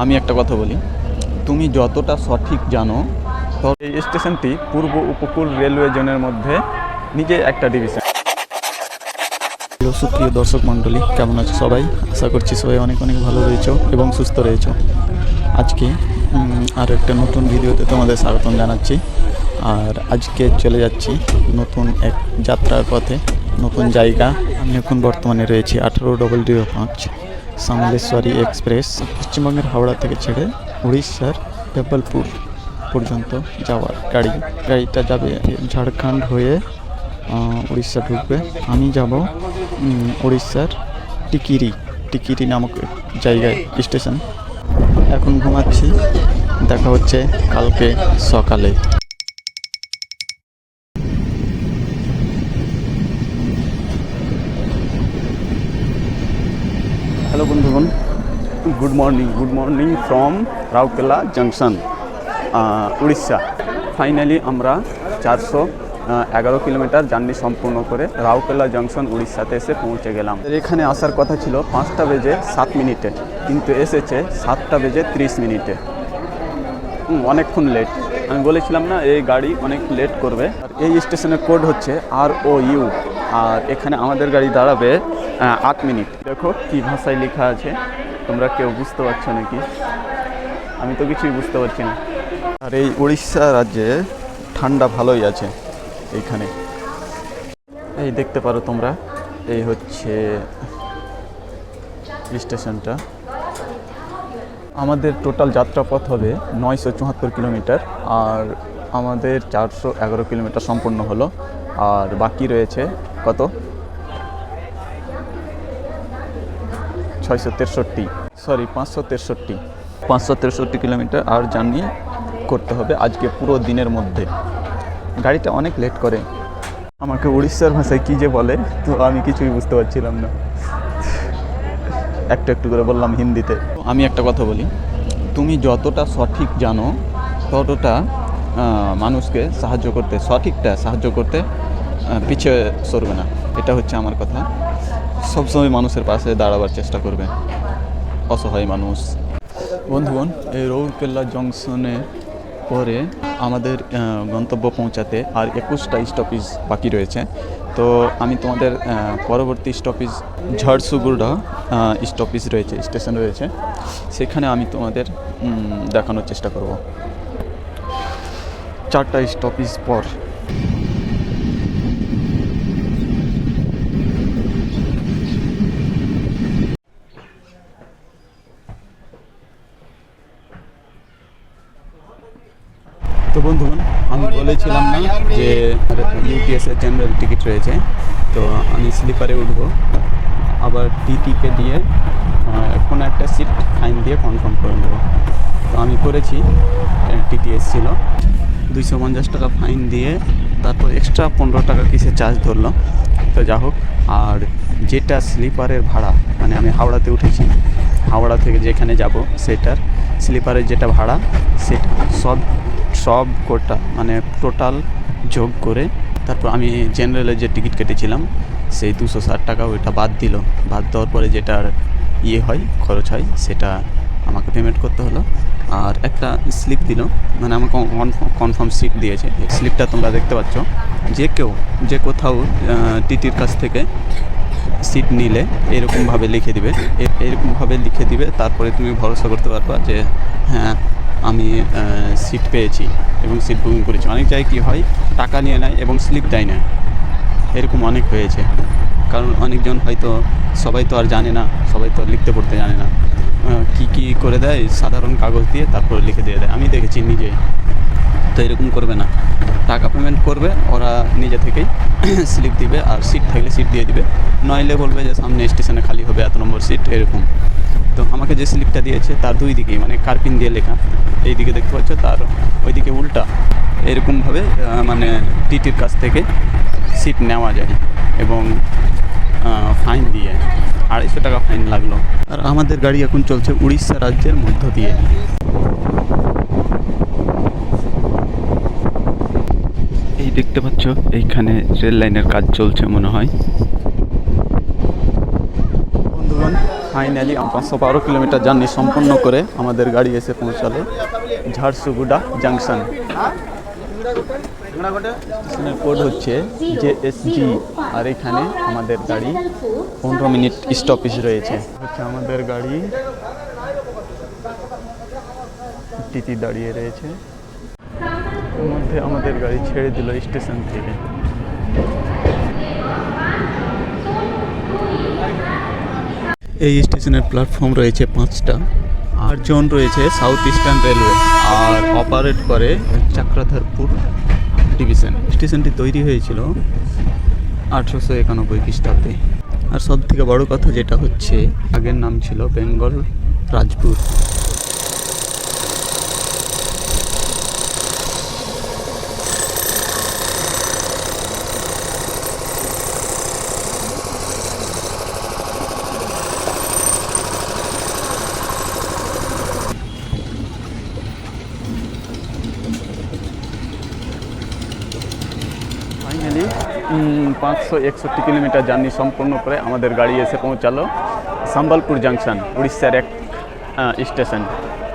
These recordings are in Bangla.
আমি একটা কথা বলি, তুমি যতটা সঠিক জানো এই স্টেশনটি পূর্ব উপকূল রেলওয়ে জোনের মধ্যে নিজে একটা ডিভিশন। হ্যালো সুপ্রিয় দর্শক মণ্ডলী, কেমন আছো সবাই? আশা করছি সবাই অনেক অনেক ভালো রয়েছো এবং সুস্থ রয়েছো। আজকে আর একটা নতুন ভিডিওতে তোমাদের স্বাগতম জানাচ্ছি। আর আজকে চলে যাচ্ছি নতুন এক যাত্রার পথে, নতুন জায়গা। আমি এখন বর্তমানে রয়েছি 1805 সামলেশ্বরী এক্সপ্রেস, পশ্চিমবঙ্গের হাওড়া থেকে ছেড়ে উড়িষ্যার জবলপুর পর্যন্ত যাওয়ার গাড়িটা যাবে ঝাড়খণ্ড হয়ে উড়িষ্যা ঢুকবে। আমি যাব উড়িষ্যার টিকিরি নামক জায়গায়, স্টেশন। এখন ঘুমাচ্ছি, দেখা হচ্ছে কালকে সকালে। হ্যালো বন্ধুগণ, good morning from Rourkela junction, Orissa. Finally আমরা 411 কিলোমিটার জার্নি সম্পূর্ণ করে রাউরকেলা জংশন উড়িষ্যাতে এসে পৌঁছে গেলাম। এখানে আসার কথা ছিল 5টা বেজে 7 মিনিটে, কিন্তু এসেছে 7টা বেজে 30 মিনিটে। অনেকক্ষণ লেট। আমি বলেছিলাম না এই গাড়ি অনেক লেট করবে। আর এই স্টেশনের কোড হচ্ছে ROU, আর এখানে আমাদের গাড়ি দাঁড়াবে 8 মিনিট। দেখো কী ভাষায় লেখা আছে, তোমরা কেউ বুঝতে পারছো নাকি? আমি তো কিছুই বুঝতে পারছি না। আর এই উড়িষ্যা রাজ্যে ঠান্ডা ভালোই আছে এইখানে। এই দেখতে পারো তোমরা, এই হচ্ছে স্টেশনটা। আমাদের টোটাল যাত্রাপথ হবে 974 কিলোমিটার, আর আমাদের 411 কিলোমিটার সম্পূর্ণ হলো। আর বাকি রয়েছে কত? 563 কিলোমিটার আর জার্নি করতে হবে আজকে পুরো দিনের মধ্যে। গাড়িটা অনেক লেট করে। আমাকে উড়িষ্যার ভাষায় কী যে বলে, তো আমি কিছুই বুঝতে পারছিলাম না। একটু করে বললাম হিন্দিতে। আমি একটা কথা বলি, তুমি যতটা সঠিক জানো ততটা মানুষকে সঠিকটা সাহায্য করতে পিছিয়ে সরবে না। এটা হচ্ছে আমার কথা। সবসময় মানুষের পাশে দাঁড়াবার চেষ্টা করবে, অসহায় মানুষ। বন্ধুগণ, এই রাউরকেলা জংশনের পরে আমাদের গন্তব্য পৌঁছাতে আর 21টা স্টপেজ বাকি রয়েছে। তো আমি তোমাদের পরবর্তী স্টপেজ ঝাড়সুগুড়া স্টপেজ রয়েছে, স্টেশন রয়েছে, সেখানে আমি তোমাদের দেখানোর চেষ্টা করব 4টা স্টপেজ পর। তো বন্ধুগণ, আমি বলেছিলাম না যে ইউটিএসের জেনারেল টিকিট রয়েছে, তো আমি স্লিপারে উঠবো, আবার টিটিকে দিয়ে কোনো একটা সিট ফাইন দিয়ে কনফার্ম করে নেবো। তো আমি করেছি, টিটি এসেছিল 250 টাকা ফাইন দিয়ে, তারপর এক্সট্রা 15 টাকা কিসে চার্জ ধরলো। তো যা হোক, আর যেটা স্লিপারের ভাড়া, মানে আমি হাওড়াতে উঠেছি, হাওড়া থেকে যেখানে যাব সেটার স্লিপারের যেটা ভাড়া, সেটা সব কোটা মানে টোটাল যোগ করে তারপর আমি জেনারেলের যে টিকিট কেটেছিলাম সেই 260 টাকা ওইটা বাদ দেওয়ার পরে যেটা খরচ হয় সেটা আমাকে পেমেন্ট করতে হলো। আর একটা স্লিপ দিল, মানে আমাকে কনফার্ম সিট দিয়েছে। স্লিপটা তোমরা দেখতে পাচ্ছ। যে কোথাও টিটির কাছ থেকে সিট নিলে এরকমভাবে লিখে দিবে, তারপরে তুমি ভরসা করতে পারবা যে হ্যাঁ আমি সিট পেয়েছি এবং সিট বুকিং করেছি। অনেক জায়গায় কী হয়, টাকা নিয়ে নেয় এবং স্লিপ দেয় না, এরকম অনেক হয়েছে। কারণ অনেকজন হয়তো, সবাই তো আর জানে না, সবাই তো লিখতে পড়তে জানে না, কি করে দেয় সাধারণ কাগজ দিয়ে তারপর লিখে দিয়ে দেয়। আমি দেখেছি নিজেই। তো এরকম করবে না, টাকা পেমেন্ট করবে, ওরা নিজে থেকেই স্লিপ দিবে, আর সিট থাকলে সিট দিয়ে দিবে, নইলে বলবে যে সামনে স্টেশনে খালি হবে 1 নম্বর সিট, এরকম। তো আমাকে যে স্লিপটা দিয়েছে তার দুই দিকেই, মানে কার্পিন দিয়ে লেখা, এই দিকে দেখতে পাচ্ছ, তার ওইদিকে উল্টা, এরকমভাবে মানে টিটির কাছ থেকে সিট নেওয়া যায় এবং ফাইন দিয়ে 250 টাকা ফাইন লাগলো। আর আমাদের গাড়ি এখন চলছে উড়িষ্যা রাজ্যের মধ্য দিয়ে। এই দেখতে পাচ্ছ, এইখানে রেল লাইনের কাজ চলছে মনে হয়। বন্ধুগণ, ফাইনালি 512 কিলোমিটার জার্নি সম্পন্ন করে আমাদের গাড়ি এসে পৌঁছালো ঝাড়সুগুড়া জাংশন। স্টেশনের কোড হচ্ছে JSG, আর এখানে আমাদের গাড়ি 15 মিনিট স্টপেজ রয়েছে। হচ্ছে আমাদের গাড়ি, টিটি দাঁড়িয়ে রয়েছে। এর মধ্যে আমাদের গাড়ি ছেড়ে দিল স্টেশন থেকে। এই স্টেশনের প্ল্যাটফর্ম রয়েছে 5টা, 8 জন রয়েছে সাউথ ইস্টার্ন রেলওয়ে, আর অপারেট করে চক্রধরপুর ডিভিশন। স্টেশনটি তৈরি হয়েছিল 1891 খ্রিস্টাব্দে। আর সব থেকে বড় কথা যেটা হচ্ছে, আগের নাম ছিল Bengal Rajpur. Finally 561 kilometre journey সম্পন্ন করে আমাদের গাড়ি এসে পৌঁছালো সম্বলপুর জাংশন, উড়িষ্যার এক স্টেশন।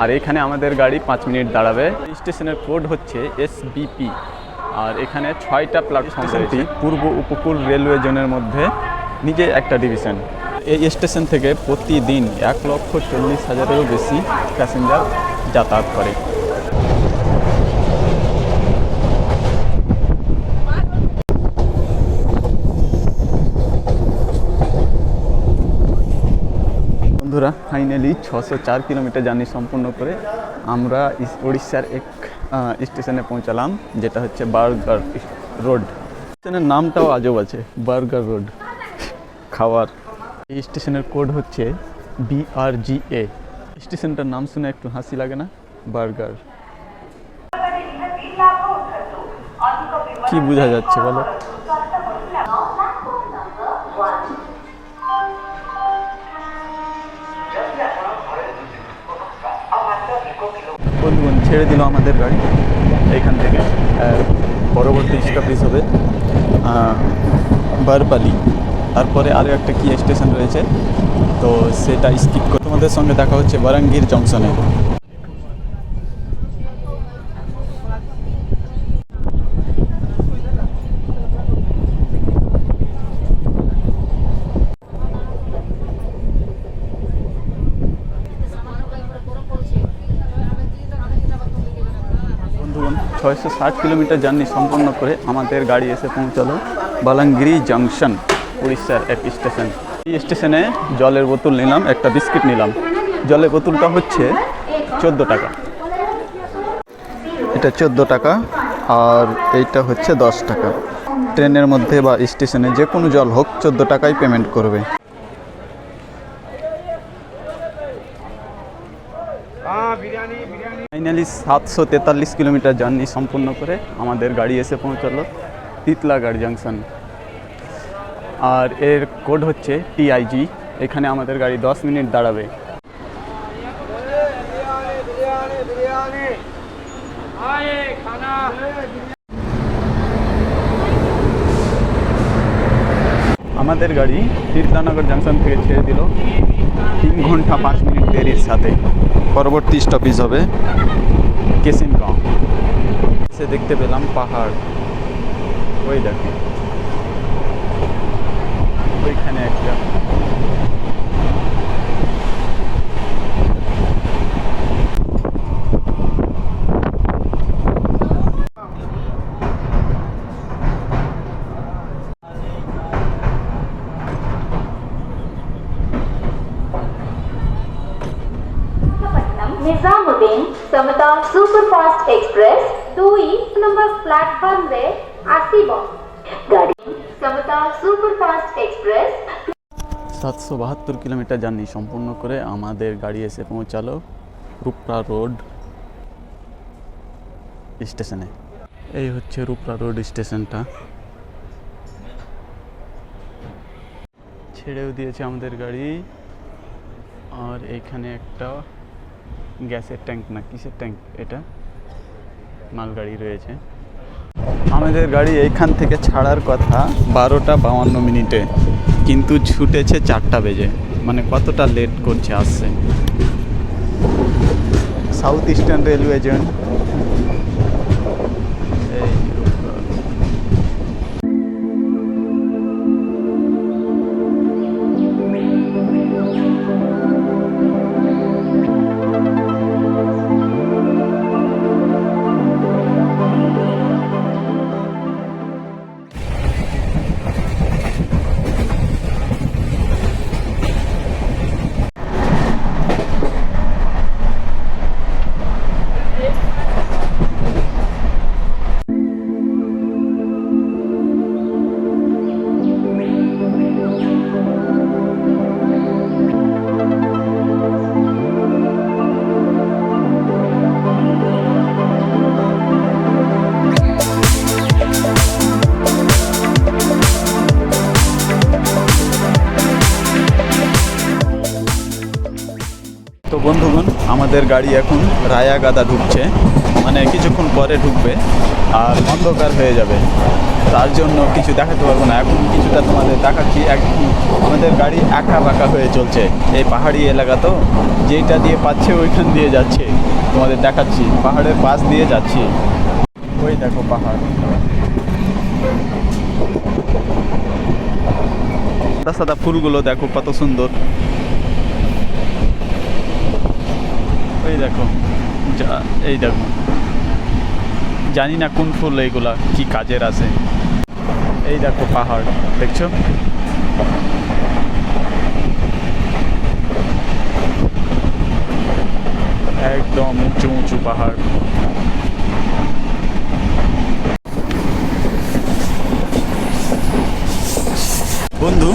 আর এখানে আমাদের গাড়ি 5 মিনিট দাঁড়াবে। স্টেশনের কোড হচ্ছে SBP, আর এখানে 6টা প্ল্যাটফর্ম রয়েছে। পূর্ব উপকূল রেলওয়ে জোনের মধ্যে নিজে একটা ডিভিশন। এই স্টেশন থেকে প্রতিদিন 1,40,000-এরও বেশি প্যাসেঞ্জার যাতায়াত করে। বন্ধুরা, ফাইনালি 604 কিলোমিটার জার্নি সম্পূর্ণ করে আমরা উড়িষ্যার এক স্টেশনে পৌঁছালাম, যেটা হচ্ছে বার্গার রোড। স্টেশনের নামটাও আজব আছে, বার্গার রোড খাওয়ার। এই স্টেশনের কোড হচ্ছে BRGA। স্টেশনটার নাম শুনে একটু হাসি লাগে না? বার্গার, কি বোঝা যাচ্ছে বলো? বন্ধুগণ, ছেড়ে দিল আমাদের গাড়ি এইখান থেকে। পরবর্তী স্টপেজ হবে বারপালি। তারপরে আরও একটা কি স্টেশন রয়েছে, তো সেটা স্কিপ করে তোমাদের সঙ্গে দেখা হচ্ছে বারাঙ্গীর জংশনে। বন্ধুগণ, 660 কিলোমিটার জার্নি সম্পন্ন করে আমাদের গাড়ি এসে পৌঁছালো বালাঙ্গিরি জাংশন, উড়িষ্যার এক স্টেশন। এই স্টেশনে জলের বোতল নিলাম, একটা বিস্কিট নিলাম। জলের বোতলটা হচ্ছে 14 টাকা, এটা 14 টাকা, আর এইটা হচ্ছে 10 টাকা। ট্রেনের মধ্যে বা স্টেশনে যে কোনো জল হোক 14 টাকায় পেমেন্ট করবে। ফাইনালি 743 কিলোমিটার জার্নি সম্পূর্ণ করে আমাদের গাড়ি এসে পৌঁছালো তিতলাগড় জাংশন, আর এর কোড হচ্ছে TIG। এখানে আমাদের গাড়ি 10 মিনিট দাঁড়াবে। আমাদের গাড়ি তিতলানগর জাংশন থেকে ছেড়ে দিল 3 ঘন্টা 5 মিনিট দেরির সাথে। পরবর্তী স্টপেজ হবে কেসিনগাঁও। সে দেখতে পেলাম পাহাড়, ওই দেখে ওইখানে একটা। निजामुद्दीन समता सुपरफास्ट एक्सप्रेस 2 नंबर प्लेटफॉर्म रे आसीब गाड़ी समता सुपरफास्ट एक्सप्रेस। 772 কিলোমিটার জার্নি সম্পূর্ণ করে আমাদের গাড়ি এসে পৌঁছালো রূপরা রোড স্টেশনে। এই হচ্ছে রূপরা রোড স্টেশনটা। ছেড়েও দিয়েছে আমাদের গাড়ি, আর এইখানে একটা গ্যাসের ট্যাঙ্ক না কিসের ট্যাঙ্ক, এটা মালগাড়ি রয়েছে। আমাদের গাড়ি এইখান থেকে ছাড়ার কথা 12টা 52 মিনিটে, কিন্তু ছুটেছে 4টা বেজে। মানে কতটা লেট করছে আসছে। South eastern railway zone. তো বন্ধুগণ, আমাদের গাড়ি এখন রায়াগাদা ঢুকছে, মানে কিছুক্ষণ পরে ঢুকবে আর অন্ধকার হয়ে যাবে, তার জন্য কিছু দেখাতে পারবো না। এখন কিছুটা তোমাদের দেখাচ্ছি। আমাদের গাড়ি একা বাঁকা হয়ে চলছে, এই পাহাড়ি এলাকা তো, যেইটা দিয়ে পাচ্ছে ওইখান দিয়ে যাচ্ছে। তোমাদের দেখাচ্ছি, পাহাড়ের পাশ দিয়ে যাচ্ছি। ওই দেখো পাহাড়, সাদা সাদা ফুলগুলো দেখো কত সুন্দর। এই দেখো, এই দেখো, জানি না কোন ফুল এইগুলা, কি কাজের আছে। এই দেখো পাহাড়, দেখছো? একদম উঁচু উঁচু পাহাড়। বন্ধু,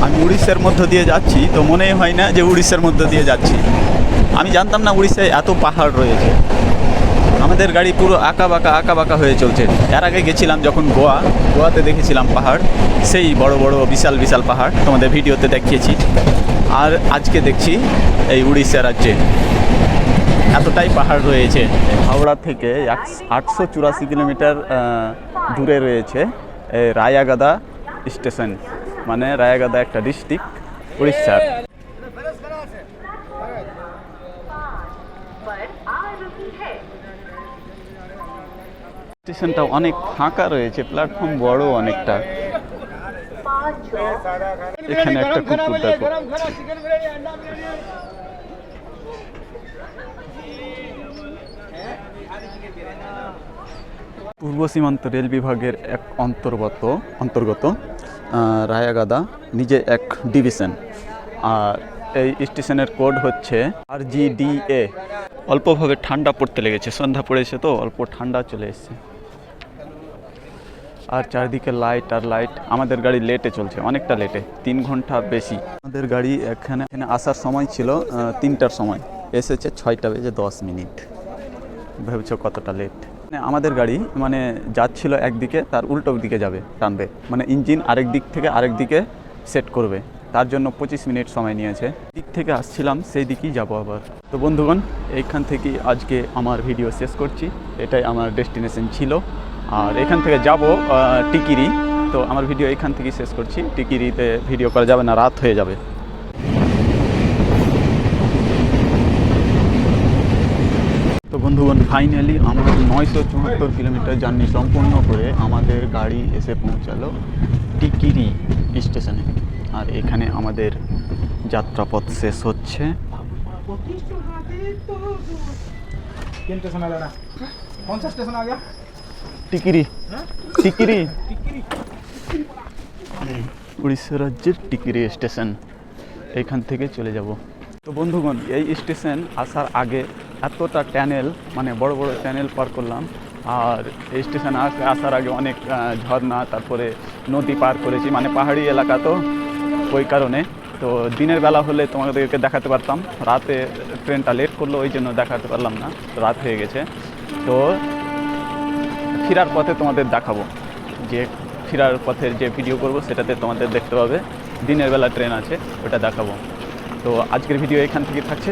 আমি উড়িষ্যার মধ্য দিয়ে যাচ্ছি, তো মনেই হয় না যে উড়িষ্যার মধ্য দিয়ে যাচ্ছি। আমি জানতাম না উড়িষ্যায় এত পাহাড় রয়েছে। আমাদের গাড়ি পুরো আঁকা বাঁকা হয়ে চলছে। এর আগে গেছিলাম যখন গোয়াতে দেখেছিলাম পাহাড়, সেই বড় বড় বিশাল বিশাল পাহাড় তোমাদের ভিডিওতে দেখিয়েছি। আর আজকে দেখছি এই উড়িষ্যা রাজ্যে এতটাই পাহাড় রয়েছে। হাওড়া থেকে 884 কিলোমিটার দূরে রয়েছে রায়াগাদা স্টেশন, মানে রায়াগাদা একটা ডিস্ট্রিক্ট উড়িষ্যার। স্টেশনটা অনেক ফাঁকা রয়েছে, প্ল্যাটফর্ম বড় অনেকটা। এখানে একটা কুকুর দেখো। পূর্ব সীমান্ত রেল বিভাগের এক অন্তর্গত রায়াগাদা নিজে এক ডিভিশন, আর এই স্টেশনের কোড হচ্ছে RGDA। অল্পভাবে ঠান্ডা পড়তে লেগেছে, সন্ধ্যা পড়েছে তো অল্প ঠান্ডা চলে এসেছে। আর চারিদিকে লাইট আর লাইট। আমাদের গাড়ি লেটে চলছে, অনেকটা লেটে, 3 ঘন্টা বেশি। আমাদের গাড়ি এখানে আসার সময় ছিল 3টার সময়, এসেছে 6টা বেজে 10 মিনিট। ভেবেছো কতটা লেট। আমাদের গাড়ি মানে যাচ্ছিল একদিকে, তার উল্টো দিকে যাবে, টানবে, মানে ইঞ্জিন আরেক দিক থেকে আরেক দিকে সেট করবে, তার জন্য 25 মিনিট সময় নিয়েছে। দিক থেকে আসছিলাম সেই দিকেই যাব আবার। তো বন্ধুগণ, এইখান থেকেই আজকে আমার ভিডিও শেষ করছি। এটাই আমার ডেস্টিনেশন ছিল, আর এখান থেকে যাব টিকিরি। তো আমার ভিডিও এখান থেকেই শেষ করছি। টিকিরিতে ভিডিও করা যাবে না, রাত হয়ে যাবে। তো বন্ধুগণ, ফাইনালি আমরা 974 কিলোমিটার জার্নি সম্পূর্ণ করে আমাদের গাড়ি এসে পৌঁছালো টিকিরি স্টেশনে। আর এখানে আমাদের যাত্রাপথ শেষ হচ্ছে। টিকিরি উড়িষ্যা রাজ্যের টিকিরি স্টেশন, এখান থেকে চলে যাব। তো বন্ধুগণ, এই স্টেশন আসার আগে এতটা ট্যানেল, মানে বড় বড় ট্যানেল পার করলাম। আর এই স্টেশন আসার আগে অনেক ঝর্ণা, তারপরে নদী পার করেছি, মানে পাহাড়ি এলাকা তো ওই কারণে। তো দিনের বেলা হলে তোমাদেরকে দেখাতে পারতাম, রাতে ট্রেনটা লেট করলো ওই জন্য দেখাতে পারলাম না, রাত হয়ে গেছে। তো ফেরার পথে তোমাদের দেখাবো, যে ফেরার পথের যে ভিডিও করব সেটাতে তোমাদের দেখতে পাবে। দিনের বেলা ট্রেন আছে, ওটা দেখাবো। তো আজকের ভিডিও এখান থেকে থাকছে,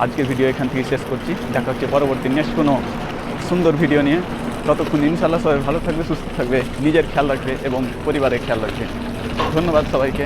আজকের ভিডিও এখান থেকে শেষ করছি। দেখা হচ্ছে পরবর্তী নেক্সট কোনো সুন্দর ভিডিও নিয়ে। ততক্ষণ ইনশাআল্লাহ সবাই ভালো থাকবে, সুস্থ থাকবে, নিজের খেয়াল রাখবে এবং পরিবারের খেয়াল রাখবে। ধন্যবাদ সবাইকে।